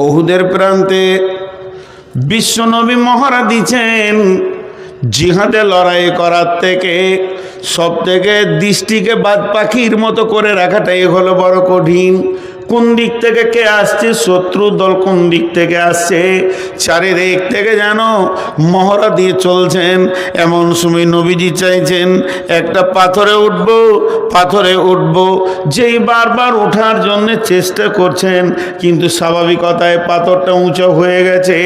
উহুদের প্রান্তে বিশ্বনবী মহড়া দিচ্ছেন। জিহাদে লড়াই করার থেকে সব থেকে দৃষ্টিকে বাদ পাখির মতো করে রাখাটাই হলো বড় কঠিন। কোন দিক থেকে কে আসছে, শত্রু দল কোন দিক থেকে আসছে, চারিদিক থেকে যেন মহড়া দিয়ে চলছেন। এমন সময় নবীজি চাইছেন একটা পাথরে উঠব, যেই বারবার ওঠার জন্য চেষ্টা করছেন, কিন্তু স্বাভাবিকতায় পাথরটা উঁচু হয়ে গেছে,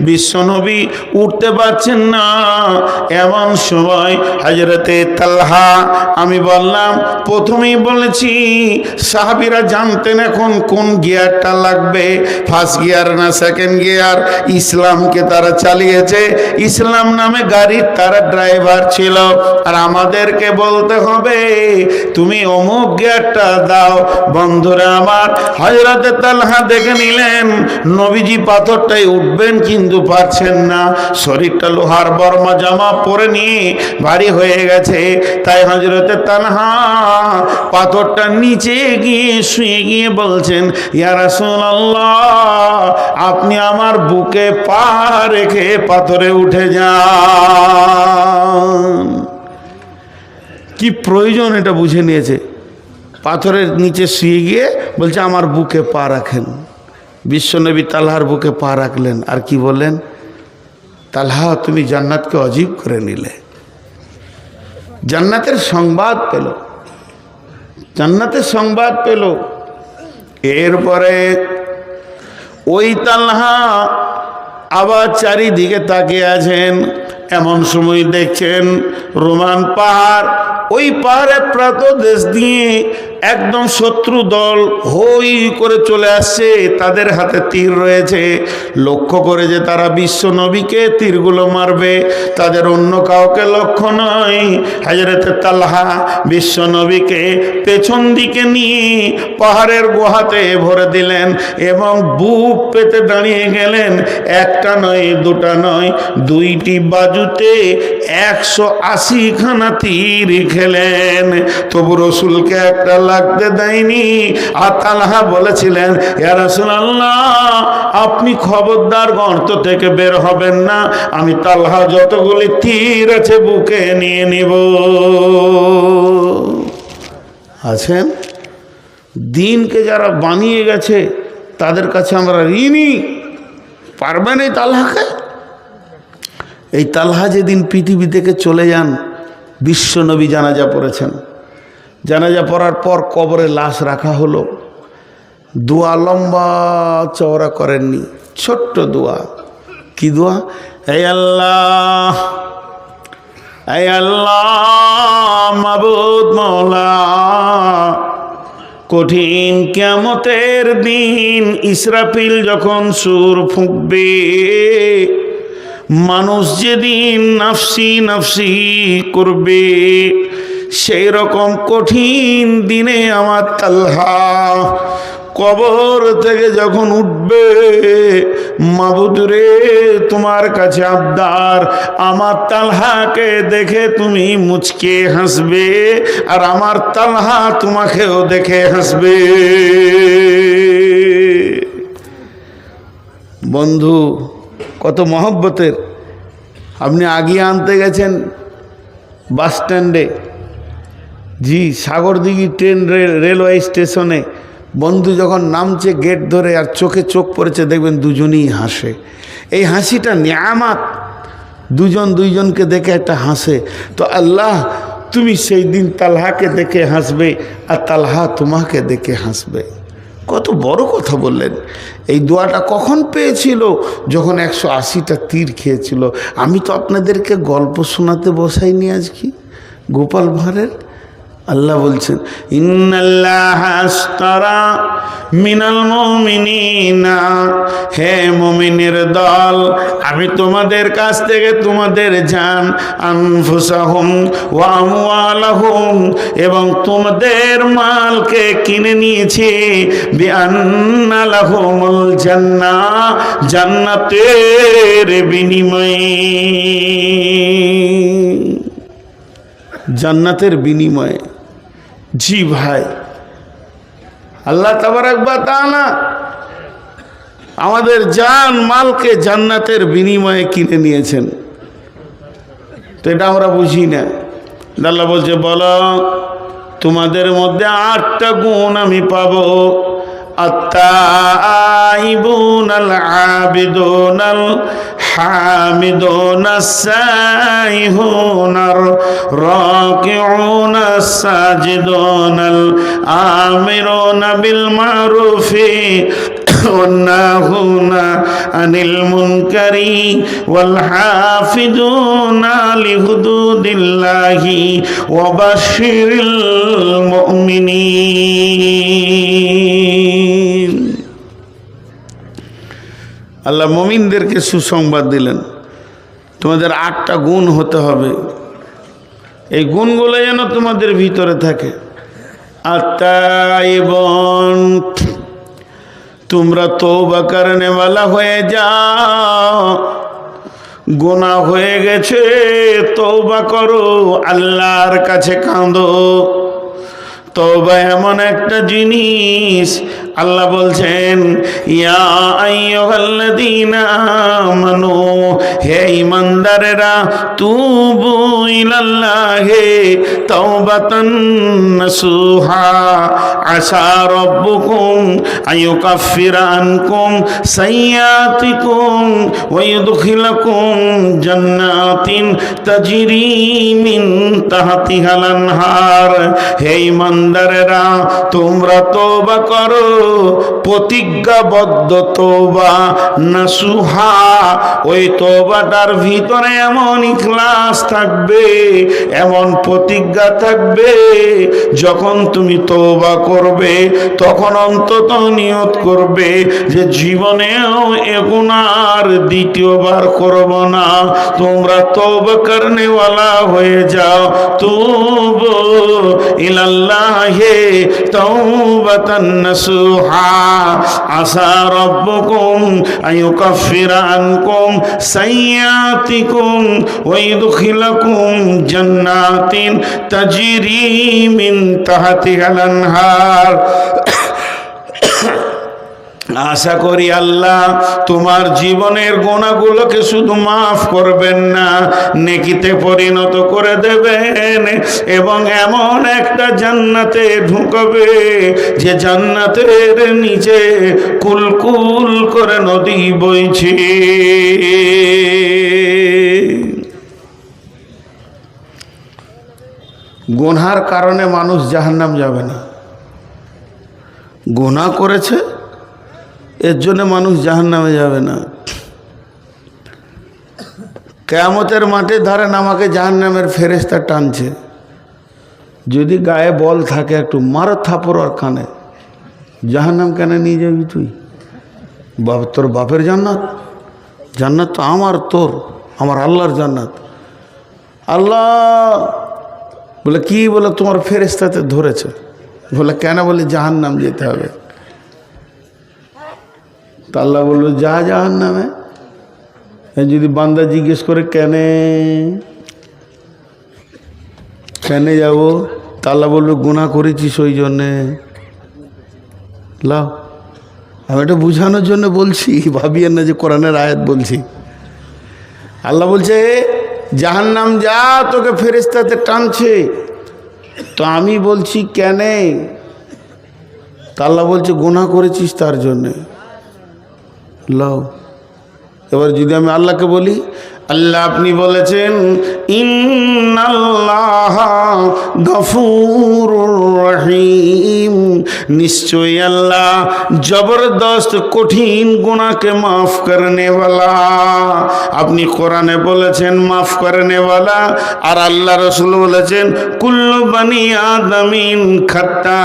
বিশ্বনবী উঠতে পারছেন না। এমন সময় হযরতে তালহা, আমি বললাম প্রথমেই বলেছি সাহাবীরা জানতেন এখন কোন গিয়ারটা লাগবে, ফার্স্ট গিয়ার না সেকেন্ড গিয়ার। ইসলামকে তারা চালিয়েছে, ইসলাম নামে গাড়ির তারা ড্রাইভার ছিল, আর আমাদেরকে বলতে হবে তুমি অমুক গিয়ারটা দাও। বন্ধুরা আমার, হযরতে তালহা দেখে নিলেন নবীজি পাথরটাই উঠবেন কিন্তু পারছেন না, শরীরটা লোহার বর্মা জামা পরে নিয়ে ভারী হয়ে গেছে। তাই হযরতে তালহা পাথরটা নিচে গিয়ে শুয়ে গিয়ে বলছেন, ইয়া রাসূলুল্লাহ, আপনি আমার বুকে পা রেখে পাথরে উঠে যান। কি প্রয়োজন এটা বুঝে নিয়েছে। পাথরের নিচে শুয়ে গিয়ে বলছে আমার বুকে পা রাখেন। বিশ্বনবী তালহার বুকে পা রাখলেন, আর কি বললেন, তালহা তুমি জান্নাতকে অজীব করে নিলে। জান্নাতের সংবাদ পেল। এরপরে ওই তালহা আবার চারিদিকে তাকিয়ে আছেন। এমন সময় দেখছেন রোমান পাহাড়, ওই পাহাড়ের প্রান্তদেশ দিয়ে একদম শত্রু দল হই করে চলে আসছে, তাদের হাতে তীর রয়েছে। লক্ষ্য করে যে তারা বিশ্ব নবীকে তীরগুলো মারবে, তাদের অন্য কাউকে লক্ষ্য নয়। হযরতে তালহা বিশ্ব নবীকে পেছন দিকে নিয়ে পাহাড়ের গুহাতে ভরে দিলেন এবং বুক পেতে দাঁড়িয়ে গেলেন। একটা নয়, দুটা নয়, দুইটি বাজুতে 180 খানা তীর খেলেন, তবু রসুলকে একটা লাগতে দেয়নি। আর তালহা বলেছিলেন, ইয়া রাসূলুল্লাহ, আপনি খবরদার গর্ত থেকে বের হবেন না, আমি তালহা যতগুলি তীর আছে বুকে নিয়ে নিব। আছেন দিনকে যারা বানিয়ে গেছে তাদের কাছে আমরা ঋণী। পারবেন এই তালহাকে? এই তালহা যেদিন পৃথিবী থেকে চলে যান, বিশ্বনবী জানাজা পড়েছেন। জানাজা পড়ার পর কবরে লাশ রাখা হলো। দোয়া লম্বা চওড়া করেননি, ছোট্ট দোয়া। কি দোয়া? হে আল্লাহ, হে আল্লাহ, মাবুদ মওলা, কঠিন কিয়ামতের দিন ইসরাফিল যখন সুর ফুঁকবে, মানুষ যেদিন নাফসি নাফসি করবে, সেই রকম কঠিন দিনে আমার তালহা কবর থেকে যখন উঠবে, মাবুদ রে, তোমার কাছে আবদার, আমার তালহাকে দেখে তুমি মুচকে হাসবে, আর আমার তালহা তোমাকেও দেখে হাসবে। বন্ধু কত মহব্বতের। আপনি আগিয়ে আনতে গেছেন বাস স্ট্যান্ডে, জি সাগরদিঘি ট্রেন রেলওয়ে স্টেশনে, বন্ধু যখন নামছে গেট ধরে আর চোখে চোখ পড়েছে, দেখবেন দুজনেই হাসে। এই হাসিটা নিয়ামত, দুজন দুইজনকে দেখে একটা হাসে। তো আল্লাহ তুমি সেই দিন তালহাকে দেখে হাসবে আর তালহা তোমাকে দেখে হাসবে। কত বড় কথা বললেন। এই দোয়াটা কখন পেয়েছিল? যখন 180টা তীর খেয়েছিল। আমি তো আপনাদেরকে গল্প শোনাতে বসাইনি আজকে গোপাল ভাঁড়ের। আল্লাহ বলছেন, ইন্নাল্লাহা আশতারা মিনাল মুমিনিনা, হে মুমিনের দল, আমি তোমাদের কাছ থেকে তোমাদের জান, আনফুসাহুম ওয়া আমওয়ালাহুম, এবং তোমাদের মালকে কিনে নিয়েছি, বিআন্না লাহুমুল জান্নাহ, জান্নাতের বিনিময়ে, জান্নাতের বিনিময়ে। জি ভাই, আল্লাহ তাবারাক ওয়া তাআলা আমাদের জান মালকে জান্নাতের বিনিময়ে কিনে নিয়েছেন। তো এটা আমরা বুঝি না। আল্লাহ বলছে বলো তোমাদের মধ্যে 8টা গুণ আমি পাবো। التائبون العابدون الحامدون السائحون الراكعون الساجدون الآمرون بالمعروف والناهون عن المنكر والحافظون لحدود الله وبشر المؤمنين। আল্লাহ মুমিনদেরকে সুসংবাদ দিলেন তোমাদের 8টা গুণ হতে হবে। এই গুণগুলো যেন তোমাদের ভিতরে থাকে। আত্তাইবুন, তোমরা তওবা করনেওয়ালা হয়ে যাও। গুনাহ হয়ে গেছে, তওবা করো, আল্লাহর কাছে কাঁদো। তওবা এমন একটা জিনিস, আল্লাহ বলছেন ইয়া আইয়ুহাল্লাযীনা আমানু, হে ঈমানদারেরা, তুবু ইলাল্লাহি তাওবাতান নাসুহা আসা রাব্বুকুম আইয়ুকাফিরা আনকুম সাইয়্যাতিকুম ওয়া ইউদখিলাকুম জান্নাতিন তাজরি মিন তাহতিহাল আনহার। হে ঈমানদারেরা, তোমরা তওবা করো, প্রতিজ্ঞাবদ্ধ তওবা নাসুহা। ওই তওবাটার ভিতরে এমন ইখলাস থাকবে, এমন প্রতিজ্ঞা থাকবে, যখন তুমি তওবা করবে তখন অন্তত নিয়ত করবে যে জীবনেও এ গুনাহ আর দ্বিতীয়বার করব না। তোমরা তওবা করনেওয়ালা হয়ে যাও। তুবু ইলাল্লাহি তাওবাতান নাসুহা আসা রাব্বুকুম আইয়ুকাফিরা আনকুম সাইয়্যাতিকুম ওয়া ইউদখিলাকুম জান্নাতিন তাজরি মিন তাহতিহাল আনহার। আশা করি আল্লাহ তোমার জীবনের গুনাহগুলোকে শুধু মাফ করবেন না, নেকিতে পরিণত করে দেবেন এবং এমন একটা জান্নাতে ঢুকাবে যে জান্নাতের নিচে কুলকুল করে নদী বইছে। গুনার কারণে মানুষ জাহান্নাম যাবে না। গুনাহ করেছে এর জন্য মানুষ জাহান্নামে যাবে না। কিয়ামতের মাঠে ধরেন আমাকে জাহান্নামের ফেরেশতা টানছে, যদি গায়ে বল থাকে একটু মার থাপড় আর কানে, জাহান্নাম কেন নিয়ে যাবি তুই? তোর বাপের জান্নাত? জান্নাত তো আমার, তোর, আমার আল্লাহর জান্নাত। আল্লাহ বলে কি? বলে তোমার ফেরেশতাতে ধরেছে। বলে কেন? বলে জাহান্নাম যেতে হবে। তা আল্লাহ বললো যা জাহান্নামে। যদি বান্দা জিজ্ঞেস করে কেন যাব, তা আল্লাহ বললো গুনাহ করেছিস ওই জন্যে। লাও, আমি এটা বুঝানোর জন্য বলছি, ভাবিয়েন না যে কোরআনের আয়াত বলছি। আল্লাহ বলছে জাহান্নাম যা, তোকে ফেরেশতাতে টানছে। তো আমি বলছি কেন? তা আল্লাহ বলছে গুনাহ করেছিস তার জন্যে। লাও, এবার যদি আমি আল্লাহকে বলি, আল্লাহ আপনি বলেছেন ইন্নাল্লাহা গফুরুর রহিম, নিশ্চয়ই আল্লাহ জবরদস্ত কঠিন গুনাহকে মাফ করনে वाला। আপনি কোরআনে বলেছেন মাফ করনে वाला, আর আল্লাহ রাসূল বলেছেন কুল্লু বানি আদমিন খাত্তা,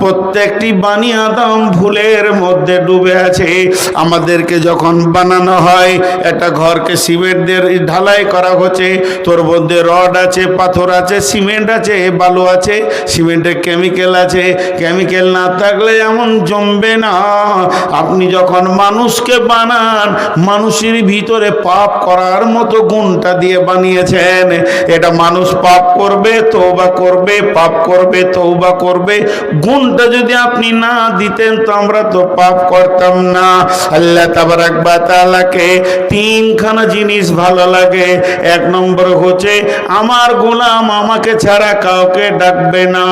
প্রত্যেকটি বানি আদম ভুলের মধ্যে ডুবে আছে। আমাদেরকে যখন বানানো হয়, একটা ঘরকে সিমেন্ট দিয়ে ঢালাই করা হচ্ছে, তোর মধ্যে রড আছে, পাথর আছে, সিমেন্ট আছে, বালু আছে, সিমেন্টের কেমিক্যাল আছে, কেমিক্যাল না থাকলে এমন জমবে না। আপনি যখন মানুষকে বানান, মানুষের ভিতরে পাপ করার মতো গুণটা দিয়ে বানিয়েছেন। এটা মানুষ পাপ করবে, তওবা করবে, পাপ করবে, তওবা করবে। গুণটা যদি আপনি না দিতেন তো আমরা তো পাপ করতাম না। আল্লাহ তাবারাক ওয়া তাআলাকে তিনখানা জিনিস ভালো লাগে। এক নম্বর হচ্ছে আমার গোলাম আমাকে ছাড়া কাউকে ডাকবে না,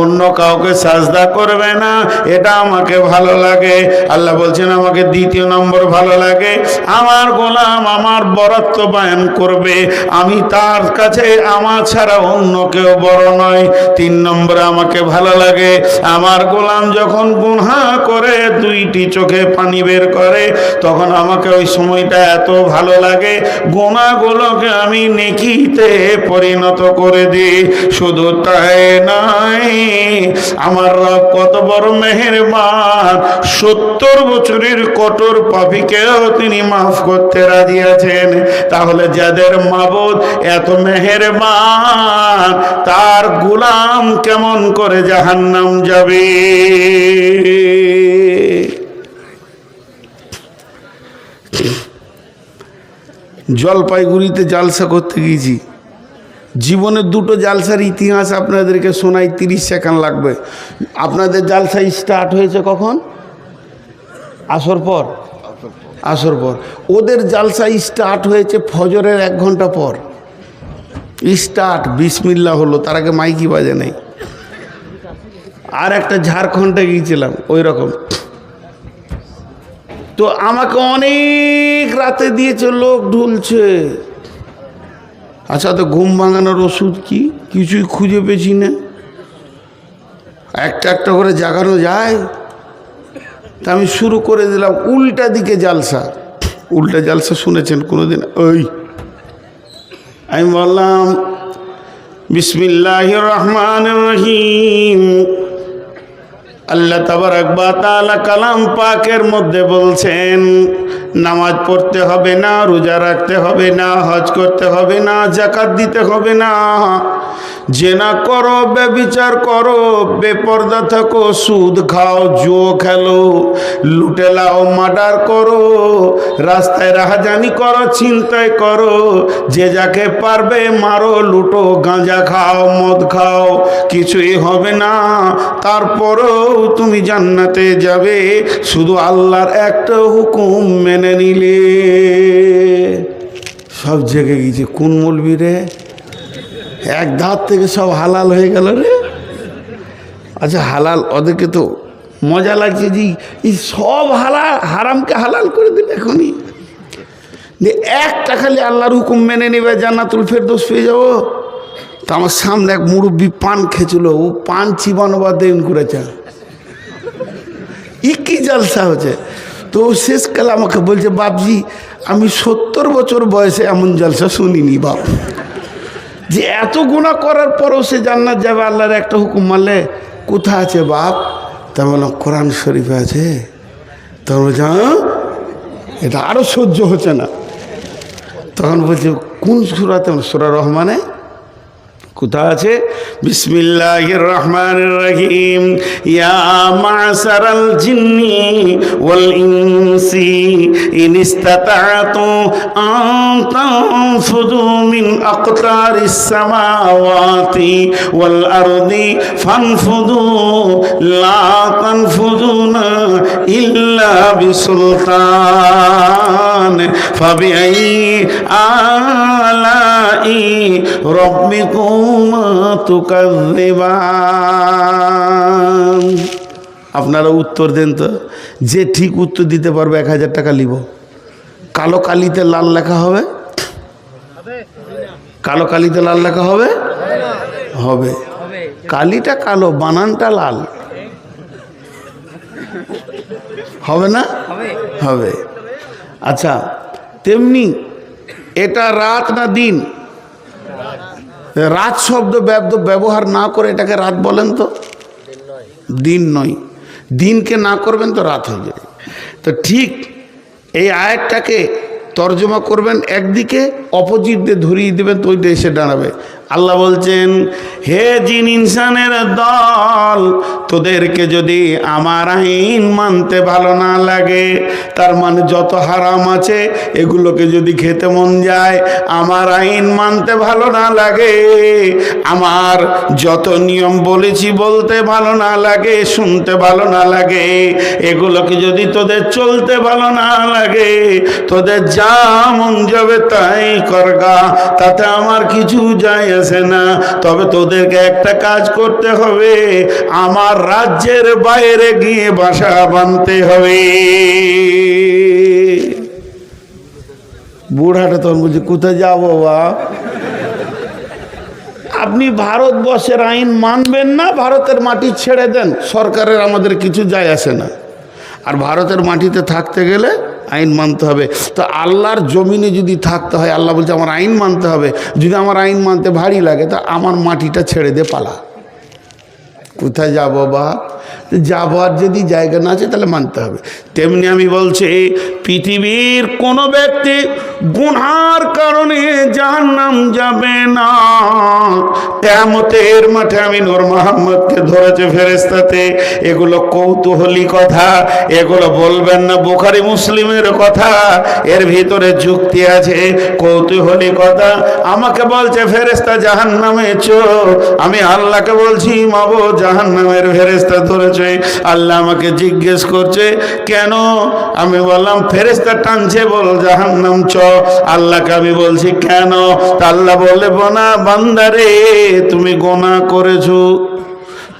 অন্য কাউকে সাজদা করবে না, এটা আমাকে ভালো লাগে। আল্লাহ বলছেন আমাকে দ্বিতীয় নম্বর ভালো লাগে আমার গোলাম আমার বরত্ব বয়ান করবে, আমি তার কাছে আমার ছাড়া অন্য কেউ বড় নয়। তিন নম্বর আমাকে ভালো লাগে আমার গোলাম যখন গুনাহ করে দুইটি চোখে পানি বের করে, তখন আমাকে ওই সময়টা এত ভালো লাগে গুনাহগুলোকে আমি নেকিতে পরিণত করে দিই। শুধু তাই নয়, আমার রব কত বড় মেহেরবান, 70 বছরের কঠোর পাপীকেও তিনি মাফ করতে রাজি আছেন। তাহলে যাদের মাবুদ এত মেহেরবান, তার গোলাম কেমন করে জাহান্নাম যাবে? জলপাইগুড়িতে জালসা করতে গিয়েছি। জীবনের দুটো জালসার ইতিহাস আপনাদেরকে শোনাই, 30 সেকেন্ড লাগবে। আপনাদের জালসা স্টার্ট হয়েছে কখন? আসর পর। আসর পর। ওদের জালসা স্টার্ট হয়েছে ফজরের 1 ঘন্টা পর। স্টার্ট বিসমিল্লাহ হলো, তার আগে মাইকি বাজে নাই। আর একটা ঝাড়খণ্ডে গিয়েছিলাম ওই রকম। তো আমাকে অনেক রাতে দিয়েছে, লোক ঢুলছে। আচ্ছা, তো ঘুম ভাঙানোর ওষুধ কি? কিছুই খুঁজে পেয়েছি না। একটা একটা করে জাগানো যায়? তা আমি শুরু করে দিলাম উল্টা দিকে জালসা। উল্টা জালসা শুনেছেন কোনোদিন? ওই আমি বললাম বিসমিল্লাহির রহমানির রহিম। আল্লাহ তাবারাক ওয়া তাআলা কালাম পাকের মধ্যে বলছেন নামাজ পড়তে হবে না, রোজা রাখতে হবে না, হজ করতে হবে না, যাকাত দিতে হবে না, জেনা করো, ব্যভিচার করো, বেপরদা থাকো, সুদ খাও, জুয়া খেলো, লুটে লাও, মার্ডার করো, রাস্তায় রাহাজানি করো, ছিনতাই করো, যে যাকে পারবে মারো, লুটো, গাঁজা খাও, মদ খাও, কিছুই হবে না। তারপরও তুমি জান্নাতে যাবে শুধু আল্লাহর একটা হুকুম মেনে নিলে। সব জেগে গেছে। কোন মৌলবি রে? এক ধার থেকে সব হালাল হয়ে গেল রে। আচ্ছা হালাল, ওদেরকে তো মজা লাগছে যে এই সব হালাল, হারামকে হালাল করে দিল এখনই। যে একটা খালি আল্লাহর হুকুম মেনে নেবে জান্নাতুল ফেরদৌস পেয়ে যাবো। তো আমার সামনে এক মুরব্বী পান খেয়েছিল, ও পান চিবানো বা দেন করেছে। কি জালসা হচ্ছে। তো শেষকালে আমাকে বলছে বাপজি আমি 70 বছর বয়সে এমন জালসা শুনিনি বাপ, যে এত গুনাহ করার পরও সে জান্নাত যাবে আল্লাহর একটা হুকুম মানলে। কোথায় আছে বাপ? তা বললাম কোরআন শরীফে আছে। তখন বলছে হ্যাঁ, এটা আরও সহ্য হচ্ছে না। তখন বলছে কোন সূরাতে? সূরা রহমানে। কোথায় আছে? বিসমিল্লাহির রহমানির রহিম। ইয়া মা'শারাল জিন্নি ওয়াল ইনসি ইন ইসতাতা'তু আন তানফুযু মিন আকতারিস সামাওয়াতি ওয়াল আরদি ফানফুযু লা তানফুযুনা ইল্লা বিসুলতান ফাবিআইয়ি আলাই রাব্বিকুমা তুকাযযিবান। আপনারা উত্তর দেন তো। যে ঠিক উত্তর দিতে পারবে 1000 টাকা নিব। কালো কালিতে লাল লেখা হবে? কালো কালিতে লাল লেখা হবে? হবে। কালিটা কালো, বানানটা লাল হবে না? হবে। আচ্ছা তেমনি এটা রাত না দিন? রাত শব্দ ব্যবহার না করে এটাকে রাত বলেন তো? দিন নয়। দিনকে না করবেন তো রাত হয়ে যাবে। তো ঠিক এই আয়াতটাকে তর্জমা করবেন একদিকে, অপোজিট দিয়ে ধরিয়ে দেবেন তো ওইটা এসে দাঁড়াবে। আল্লাহ বলছেন, হে জিন ইনসানের দল, তোদেরকে যদি আমার আইন মানতে ভালো না লাগে, তার মানে যত হারাম আছে এগুলোকে যদি খেতে মন যায়, আমার আইন মানতে ভালো না লাগে, আমার যত নিয়ম বলেছি বলতে ভালো না লাগে, শুনতে ভালো না লাগে, এগুলোকে যদি তোদের চলতে ভালো না লাগে, তোদের যা মন যাবে তাই করগা, তাতে আমার কিছু যায় আসে না। তবে তোদেরকে একটা কাজ করতে হবে, আমার রাজ্যের বাইরে গিয়ে বাসা বাঁধতে হবে। বুড়াটা তখন বলছে, কোথায় যাবো বা? আপনি ভারতবর্ষের আইন মানবেন না, ভারতের মাটি ছেড়ে দেন, সরকারের আমাদের কিছু যায় আসে না। আর ভারতের মাটিতে থাকতে গেলে আইন মানতে হবে। তো আল্লাহর জমিনে যদি থাকতে হয়, আল্লাহ বলছে আমার আইন মানতে হবে। যদি আমার আইন মানতে ভারী লাগে, তা আমার মাটিটা ছেড়ে দে, পালা। কোথায় যাবো বা? যাবার যদি জায়গা না আছে তাহলে মানতে হবে। তেমনি আমি বলছি, পৃথিবীর কোনো ব্যক্তি গুনার কারণে জাহান্নাম যাবে না। কিয়ামতের মাঠে আমি নূর মোহাম্মদকে ধরেছে ফেরেশতাতে। এগুলো কৌতূহলী কথা, এগুলো বলবেন না বুখারী মুসলিমের কথা, এর ভিতরে যুক্তি আছে, কৌতূহলী কথা। আমাকে বলছে ফেরেশতা জাহান্নামে চো, আমি আল্লাহকে বলছি মাবো জাহান্নামের ফেরেশতা ধরেছে। আল্লাহ আমাকে জিজ্ঞেস করছে কেন? আমি বললাম ফেরেশতা টানছে, বল জাহান্নাম চ। আল্লাহকে আমি বলছি কেন? আল্লাহ বলে, বনা বান্দারে, তুমি গুনাহ করেছো,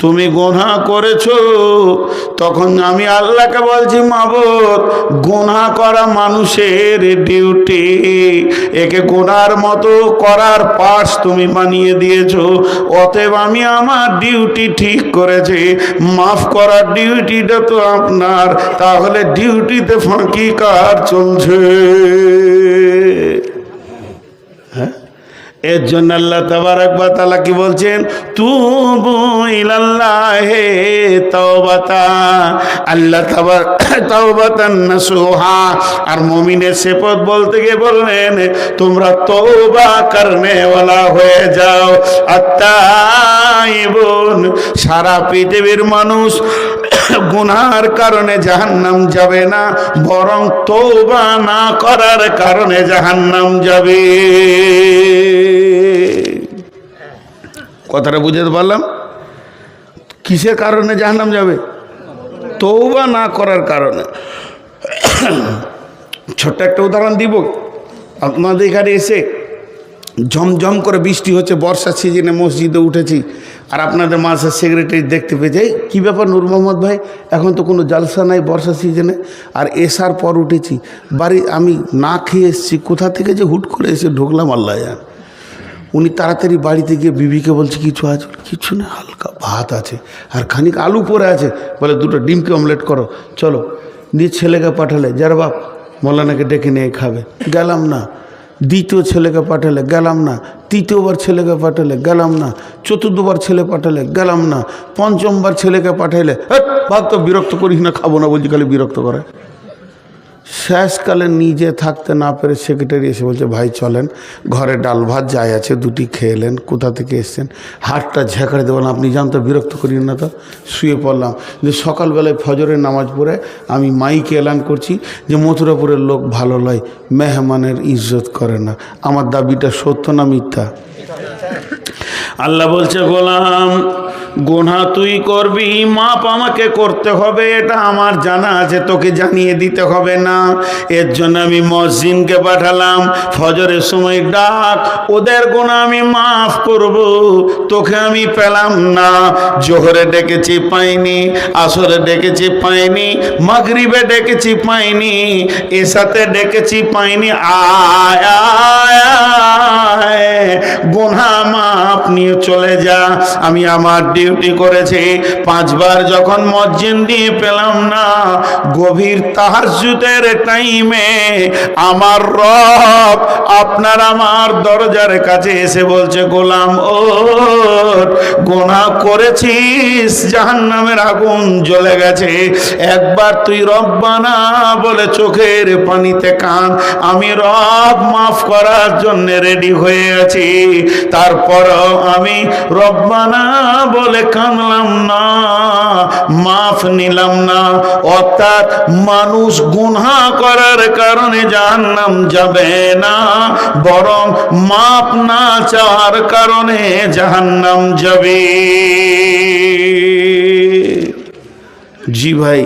তুমি গুনাহ করেছো। তখন আমি আল্লাহকে বলছি, মাবুদ, গুনাহ করা মানুষের ডিউটি, একে গুনার মতো করার পার্টস তুমি বানিয়ে দিয়েছো। অতএব আমি আমার ডিউটি ঠিক করেছি, মাফ করার ডিউটিটা তো আপনার, তাহলে ডিউটিতে ফাঁকি কার চলছে? হ্যাঁ, এর জন্য আল্লাহ তাবারক ওয়া তাআলা কি বলছেন? তুবু ইলাল্লাহি তাওবাতা, আল্লাহ তাওবাতান নাসুহা। আর মুমিনের সিফত বলতে গিয়ে বললেন, তোমরা তওবা করনে ওয়ালা হয়ে যাও। আত-তাইবুন, সারা পৃথিবীর মানুষ গুনার কারণে জাহান্নাম যাবে না, বরং তওবা না করার কারণে জাহান্নাম যাবে। কথাটা বুঝতে পারলাম? কিসের কারণে জাহান্নাম যাবে? তওবা না করার কারণে। ছোট্ট একটা উদাহরণ দিব। আপনাদের এখানে এসে ঝমঝম করে বৃষ্টি হচ্ছে, বর্ষার সিজনে মসজিদে উঠেছি, আর আপনাদের মাঝে সেক্রেটারি দেখতে পেয়েছে, কী ব্যাপার নূর মোহাম্মদ ভাই, এখন তো কোনো জালসা নাই বর্ষা সিজনে। আর এসার পর উঠেছি বাড়ি, আমি না খেয়ে এসেছি, কোথা থেকে যে হুট করে এসে ঢুকলাম আল্লাহ জান। উনি তাড়াতাড়ি বাড়িতে গিয়ে বিবিকে বলছে, কিছু আছে? কিছু না, হালকা ভাত আছে আর খানিক আলু পরে আছে, বলে দুটো ডিমকে অমলেট করো, চলো। দিয়ে ছেলেকে পাঠালে, যার বাপ মৌলানাকে ডেকে নিয়ে খাবে, গেলাম না। দ্বিতীয় ছেলেকে পাঠালে, গেলাম না। তৃতীয়বার ছেলেকে পাঠালে, গেলাম না। চতুর্থবার ছেলে পাঠালে, গেলাম না। পঞ্চমবার ছেলেকে পাঠাইলে, ভাত তো বিরক্ত করিস না, খাবো না বলছি, খালি বিরক্ত করে। শেষকালে নিজে থাকতে না পেরে সেক্রেটারি এসে বলছে, ভাই চলেন, ঘরে ডাল ভাত যাই আছে দুটি খেলেন, কোথা থেকে এসছেন? হাতটা ঝেঁকড়ে দেবেন, আপনি জানতো বিরক্ত করিন না তো। শুয়ে পড়লাম। যে সকালবেলায় ফজরের নামাজ পড়ে আমি মাইকে এলান করছি যে মথুরাপুরের লোক ভালো লয়, মেহমানের ইজ্জত করে না। আমার দাবিটা সত্য না মিথ্যা? আল্লাহ বলছে, গোলাম, গুনাহ তুই করবি, মাপ আমাকে করতে হবে, এটা আমার জানা আছে, তোকে জানিয়ে দিতে হবে না। এর জন্য আমি মুয়াজ্জিনকে পাঠালাম, ফজরের সময় ডাক, ওদের গুনাহ আমি মাফ করব, তোকে আমি পেলাম না। জোহরে ডেকেছি পাইনি, আসরে ডেকেছি পাইনি, মাগরিবে ডেকেছি পাইনি, এশাতে ডেকেছি পাইনি, আয় গুনাহ মাপ নিয়ে চলে যা। আমি আমার ডিউটি করেছি। 5 বার যখন মুয়াজ্জিন দিয়ে পেলাম না, গভীর তাহাজ্জুদের টাইমে আমার রব আপনার আমার দরজার কাছে এসে বলছে, গোলাম ওঠ, গুনাহ করেছিস, জাহান্নামের আগুন জ্বলে গেছে, একবার তুই রব্বানা বলে চোখের পানিতে কাঁদ, আমি রব মাফ করার জন্য রেডি হয়ে আছি, তারপরও আমি রব্বানা বলে কাঁদলাম না, মাফ নিলাম না। অর্থাৎ মানুষ গুনাহ করার কারণে জাহান্নাম যাবে না, বরং মাফ না চাওয়ার কারণে জাহান্নাম যাবে। জি ভাই,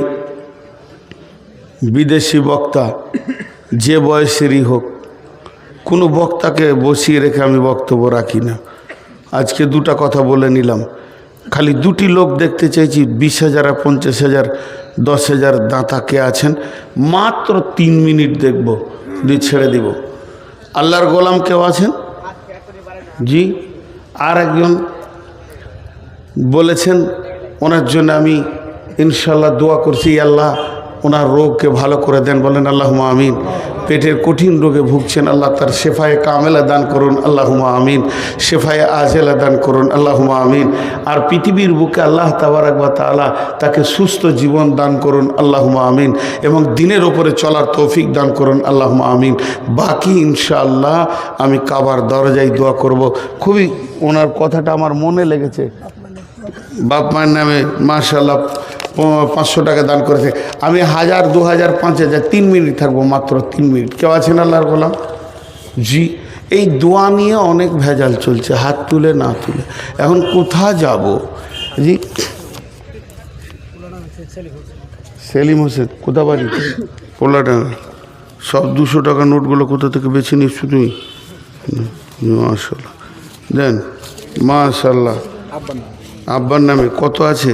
বিদেশি বক্তা যে বয়সেরই হোক, কোনো বক্তাকে বসিয়ে রেখে আমি বক্তব্য রাখি না। আজকে দুটা কথা বলে নিলাম, খালি দুটি লোক দেখতে চাইছি, 20,000 আর 50,000 10,000 দাঁতা কে আছেন, মাত্র 3 মিনিট দেখব, দিয়ে ছেড়ে দিব। আল্লাহর গোলাম কেউ আছেন? জি। আর একজন বলেছেন, ওনার জন্য আমি ইনশাল্লাহ দোয়া করছি, আল্লাহ ওনার রোগকে ভালো করে দেন, বলেন আল্লাহুম্মা আমিন। পেটের কঠিন রোগে ভুগছেন, আল্লাহ তার শেফায়ে কামেলা দান করুন, আল্লাহুম্মা আমিন। শেফায়ে আজেলা দান করুন, আল্লাহুম্মা আমিন। আর পৃথিবীর বুকে আল্লাহ তাবারাক ওয়া তাআলা তাকে সুস্থ জীবন দান করুন, আল্লাহুম্মা আমিন। এবং দিনের ওপরে চলার তৌফিক দান করুন, আল্লাহুম্মা আমিন। বাকি ইনশাআল্লাহ আমি কাবার দরজায় দোয়া করব। খুবই ওনার কথাটা আমার মনে লেগেছে। বাপ মায়ের নামে মাশাআল্লাহ 500 টাকা দান করেছে। আমি 1000, 2000, 5000, 3 মিনিট থাকবো, মাত্র 3 মিনিট। কেউ আছেন আল্লাহর গোলাম? জি। এই দোয়া নিয়ে অনেক ভেজাল চলছে, হাত তুলে না তুলে। এখন কোথা যাব? জি, সেলিম হোসেন, কোথা বাড়ি? পোলাডাঙ্গা। সব 200 টাকা নোটগুলো কোথা থেকে বেছে নিচ্ছ তুমি? মাশাল্লাহ, দেন মাশাল্লাহ। আব্বার নামে কত আছে?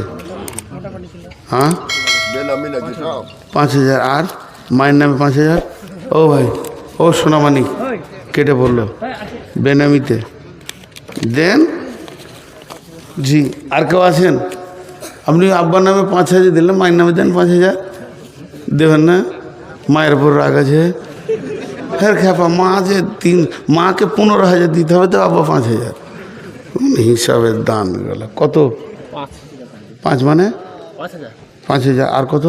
হ্যাঁ, 5,000। আর মায়ের নামে 5,000। ও ভাই, ও সোনামানি কেটে পড়লো বেনামিতে, দেন। জি। আর কেউ আছেন? আপনি আব্বার নামে 5,000 দিলেন, মায়ের নামে দেন 5,000। দেবেন না? মায়ের উপর রাগ আছে? ফের খেপা, মা যে মাকে 15,000 দিতে হবে, তো আব্বা 5,000 হিসাবের দান গেল। কত? 5 মানে 5,000। আর কত?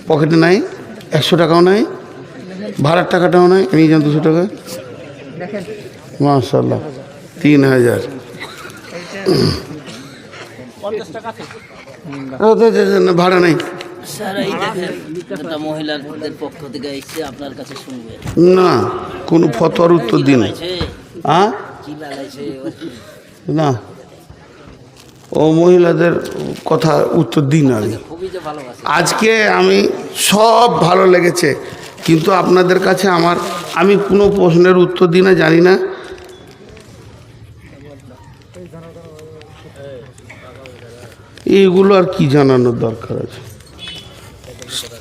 পকেটে নাই, 100 টাকাও নাই, ভাড়ার টাকাটাও নাই, নিয়ে যান 200 টাকা। মাশাআল্লাহ, 3,000। ভাড়া নাই না, কোনো ফতোয়ার উত্তর দিন না, ও মহিলাদের কথা উত্তর দিন। আজকে আমি সব ভালো লেগেছে, কিন্তু আপনাদের কাছে আমি কোনো প্রশ্নের উত্তর দিই না, জানি না। এইগুলো আর কি জানানোর দরকার আছে?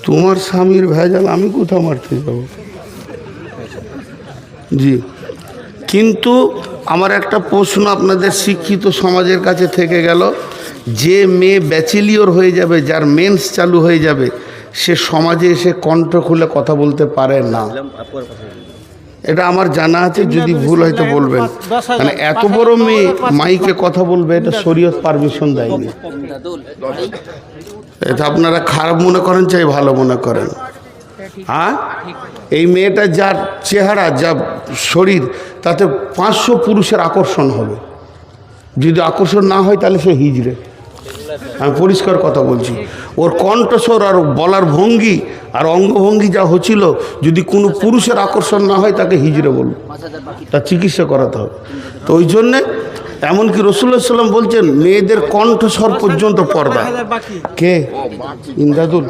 তোমার স্বামীর ভেজাল আমি কোথাও মারতে যাব? জি। কিন্তু আমার একটা প্রশ্ন আপনাদের শিক্ষিত সমাজের কাছে থেকে গেল, যে মেয়ে ব্যাচেলিয়র হয়ে যাবে, যার মেন্স চালু হয়ে যাবে, সে সমাজে এসে কণ্ঠ খুলে কথা বলতে পারে না। এটা আমার জানা আছে, যদি ভুল হয়তো বলবেন। মানে এত বড় মেয়ে মাইকে কথা বলবে, এটা শরীয়ত পারমিশন দেয়নি। এটা আপনারা খারাপ মনে করেন চাই ভালো মনে করেন? হ্যাঁ, এই মেয়েটা যার চেহারা, যা শরীর, তাতে 500 পুরুষের আকর্ষণ হবে। যদি আকর্ষণ না হয় তাহলে সে হিজড়ে। আমি পরিষ্কার কথা বলছি। ওর কণ্ঠস্বর আর বলার ভঙ্গি আর অঙ্গভঙ্গি যা হচ্ছিল, যদি কোনো পুরুষের আকর্ষণ না হয় তাকে হিজড়ে বলব, তার চিকিৎসা করাতে হবে। তো ওই জন্যে এমনকি রাসূলুল্লাহ সাল্লাল্লাহু আলাইহি ওয়াসাল্লাম বলছেন, মেয়েদের কণ্ঠস্বর পর্যন্ত পর্দা। কে? ইমদাদুল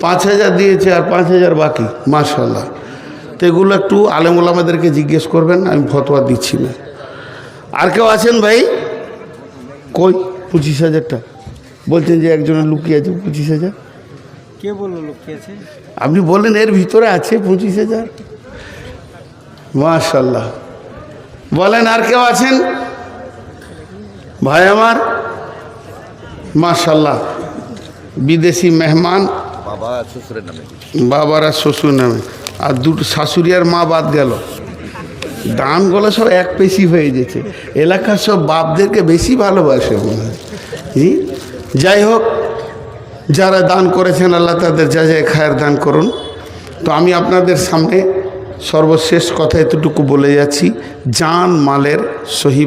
5,000 দিয়েছে আর 5,000 বাকি। মাশাআল্লাহ। তো এগুলো একটু আলেম ওলামাদেরকে জিজ্ঞেস করবেন, আমি ফতোয়া দিচ্ছি না। আর কেউ আছেন ভাই? কই 25,000টা বলছেন যে একজনের লুকিয়ে আছে 25,000। কে বললো লুকিয়ে আছে? আপনি বললেন এর ভিতরে আছে 25,000। মাশাআল্লাহ। বলেন আর কেউ আছেন ভাই আমার? মাশাআল্লাহ। বিদেশি মেহমান, বাবারা শ্বশুর নামে, আর দুটো শাশুড়ি আর মা বাদ গেল। দানগুলো সব এক পেশি হয়ে গেছে। এলাকার সব বাপদেরকে বেশি ভালোবাসে মনে হয়। যাই হোক, যারা দান করেছেন আল্লাহ তাদের যা যায় খায়ের দান করুন। তো আমি আপনাদের সামনে সর্বশেষ কথা এতটুকু বলে যাচ্ছি, জান মালের সহি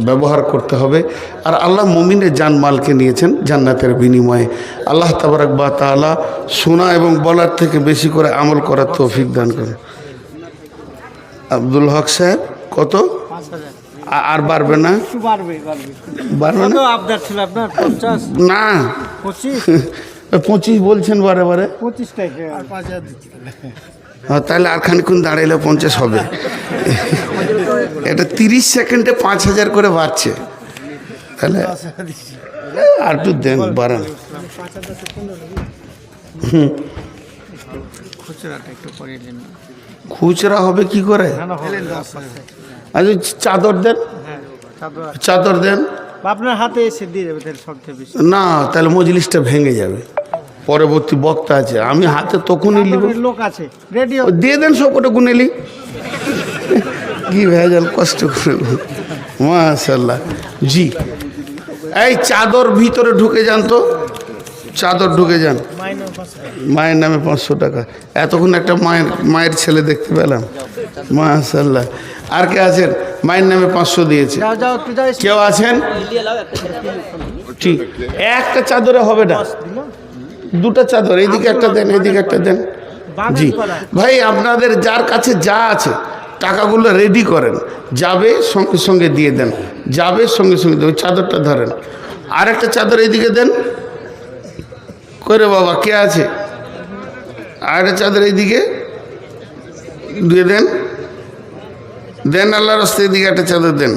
ব্যবহার করতে হবে। আর আল্লাহ মুমিনের জান মালকে নিয়েছেন জান্নাতের বিনিময়ে। আল্লাহ তাবারাক ওয়া তাআলা শোনা এবং বলার থেকে বেশি করে আমল করার তৌফিক দান করে। আব্দুল হক সাহেব কত? 5,000 আর বাড়বে না? একটু বাড়বে বাড়বে না? কত আবদার ছিল আপনার? 50 না 25 25 বলছেন বারে বারে। 25 টাকা আর 5,000 দিচ্ছি। তাহলে আর খানিক্ষণ দাঁড়াইলে 50 হবে। এটা 30 সেকেন্ডে 5,000 করে বাড়ছে। তাহলে আর একটু দেন, বাড়ান। খুচরাটা একটু করে দিন। খুচরা হবে কি করে? আচ্ছা চাদর দেন, চাদর দেন। আপনার হাতে এসে দিয়ে যাবে তাহলে সবচেয়ে বেশি। না তাহলে মজলিসটা ভেঙে যাবে, পরবর্তী বক্তা আছে, আমি হাতে তখনই নিব। লোক আছে রেডি। দিয়ে দেন সব কটা গুনেলি, কি ভেজাল, কষ্ট করে। মাশাআল্লাহ। জি এই চাদর ভিতরে ঢুকে যান তো, চাদর ঢুকে যান। মায়ের নামে 500 টাকা। এতক্ষণ একটা মায়ের ছেলে দেখতে পেলাম, মাশাআল্লাহ। আর কে আছেন মায়ের নামে 500 দিয়েছে? কেউ আছেন? ঠিক, একটা চাদরে হবে না, দুটো চাদর, এইদিকে একটা দেন, এইদিকে একটা দেন। জি ভাই, আপনাদের যার কাছে যা আছে টাকাগুলো রেডি করেন, যাবে সঙ্গে সঙ্গে দিয়ে দেন, যাবে সঙ্গে সঙ্গে ওই চাদরটা ধরেন। আর একটা চাদর এইদিকে দেন করে। বাবা কে আছে? আর একটা চাদর এইদিকে দিয়ে দেন, দেন আল্লাহর রাস্তায় এদিকে একটা চাদর দেন।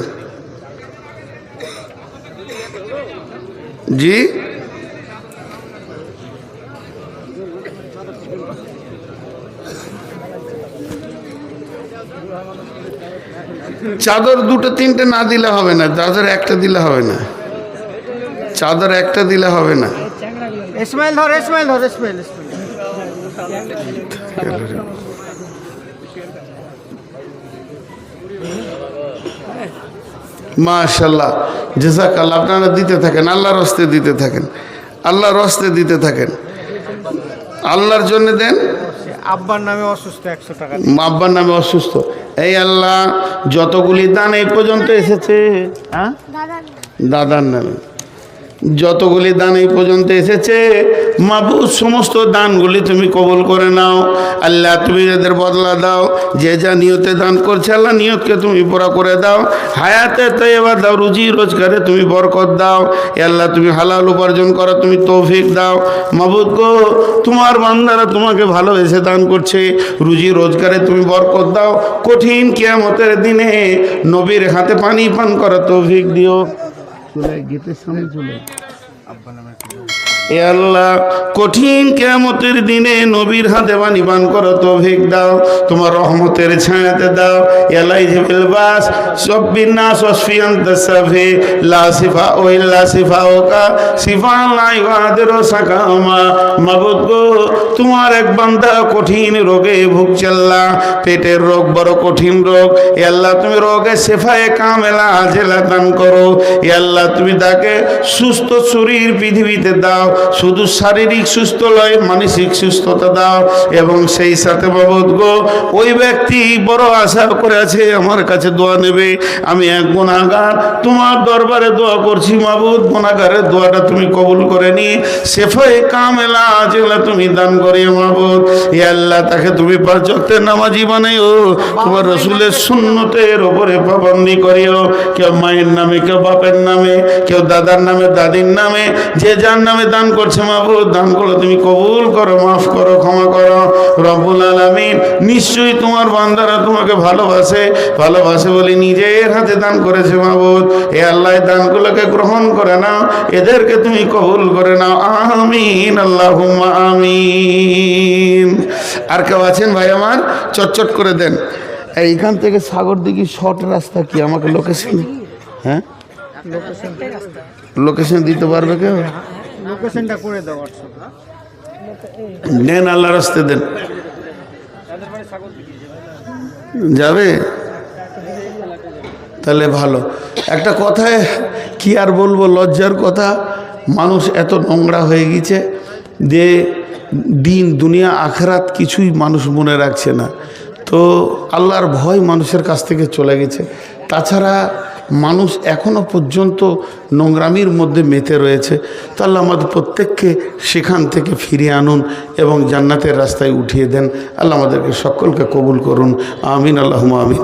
জি চাদর দুটো তিনটে না দিলে হবে না, চাদর একটা দিলে হবে না, চাদর একটা দিলে হবে না। ইসমাইল ধর, ইসমাইল ধর, ইসমাইল। মাশাআল্লাহ, জাযাকাল্লাহ। আপনারা দিতে থাকেন, আল্লাহর রাস্তায় দিতে থাকেন, আল্লাহর রাস্তায় দিতে থাকেন, আল্লাহর জন্য দেন। আব্বার নামে অসুস্থ 100 টাকা। আব্বার নামে অসুস্থ, এই আল্লাহ যতগুলি দান এই পর্যন্ত এসেছে, হ্যাঁ দাদার নামে যতগুলি দান এই পর্যন্ত এসেছে, মাবুদ সমস্ত দানগুলি তুমি কবুল করে নাও। আল্লাহ তুমি এদের বদলা দাও, যে যা নিয়তে দান করছে আল্লাহ নিয়তকে তুমি পুরা করে দাও। হায়াতে তৈবা দাও, রুজি রোজগারে তুমি বরকত দাও। এ আল্লাহ তুমি হালাল উপার্জন করো, তুমি তৌফিক দাও। মাবুদ গো, তোমার বান্দারা তোমাকে ভালোবেসে দান করছে, রুজি রোজগারে তুমি বরকত দাও। কঠিন কিয়ামতের দিনে নবীর হাতে পানি পান করা তৌফিক দিও। গীতের সামনে চলে এ আল্লাহ, কঠিন কিয়ামতের দিনে নবীর হাতে পানি পান করো তৌফিক দাও, তোমার রহমতের ছায়াতে দাও। এলাই জিবিল বাস সব্বিন নাস ওয়াসফিয়ান তাসাফি লা সিফা ও ইল্লা সিফাউকা সিফা লা ইগাদিরু সাকামা। মাবুদ গো, তোমার এক বান্দা কঠিন রোগে ভুগছে আল্লাহ, পেটের রোগ বড় কঠিন রোগ। এ আল্লাহ তুমি রোগে শেফায়ে কামেলা আজেলা দান করো। এ আল্লাহ তুমি তাকে সুস্থ শরীর পৃথিবীতে দাও, শুধু শারীরিক সুস্থ নয় মানসিক সুস্থতা দাও। এবং সেই সাথে মাবুদ গো, ওই ব্যক্তি বড় আশা করে আছে আমার কাছে দোয়া নেবে, আমি এক গুনাহগার তোমার দরবারে দোয়া করছি মাবুদ, গুনাহগারের দোয়াটা তুমি কবুল করে নি, শেফায়ে কামেলা যেগুলা তুমি দান করিও মাবুদ। ই আল্লাহ তাকে তুমি 5 ওয়াক্তের নামাজি বানাইও, তোমার রাসূলের সুন্নতের উপরে পাবন্দি করিও। কেউ মায়ের নামে, কেউ বাপের নামে, কেউ দাদার নামে, দাদির নামে, যে যার নামে দান করছে মাবুদ, দানগুলো তুমি কবুল করো, মাফ করো, ক্ষমা করো রব্বুল আলামিন। নিশ্চয়ই তোমার বান্দারা তোমাকে ভালোবাসে, ভালোবাসে বলে নিজের হাতে দান করেছে মাবুদ। এ আল্লাহ দানগুলোকে গ্রহণ করে নাও, এদেরকে তুমি কবুল করে নাও, আমিন আল্লাহুম্মা আমিন। আর কেউ আছেন ভাই আমার? চটচট করে দেন। এইখান থেকে সাগর দিঘি শর্ট রাস্তা কি, আমাকে লোকেশন, হ্যাঁ লোকেশন দিতে পারবে কেউ? লোকেশনটা করে দাও হোয়াটসঅ্যাপে। নেন, আল্লাহ রাস্তে দেন, যাবে তাহলে ভালো। একটা কথায় কি আর বলবো, লজ্জার কথা, মানুষ এত নোংরা হয়ে গেছে যে দিন দুনিয়া আখেরাত কিছুই মানুষ মনে রাখছে না। তো আল্লাহর ভয় মানুষের কাছ থেকে চলে গেছে। তাছাড়া মানুষ এখনও পর্যন্ত নোংরামির মধ্যে মেতে রয়েছে। তো আল্লাহ আমাদের প্রত্যেককে সেখান থেকে ফিরিয়ে আনুন এবং জান্নাতের রাস্তায় উঠিয়ে দেন। আল্লাহ আমাদেরকে সকলকে কবুল করুন। আমিন, আল্লাহুম্মা আমিন।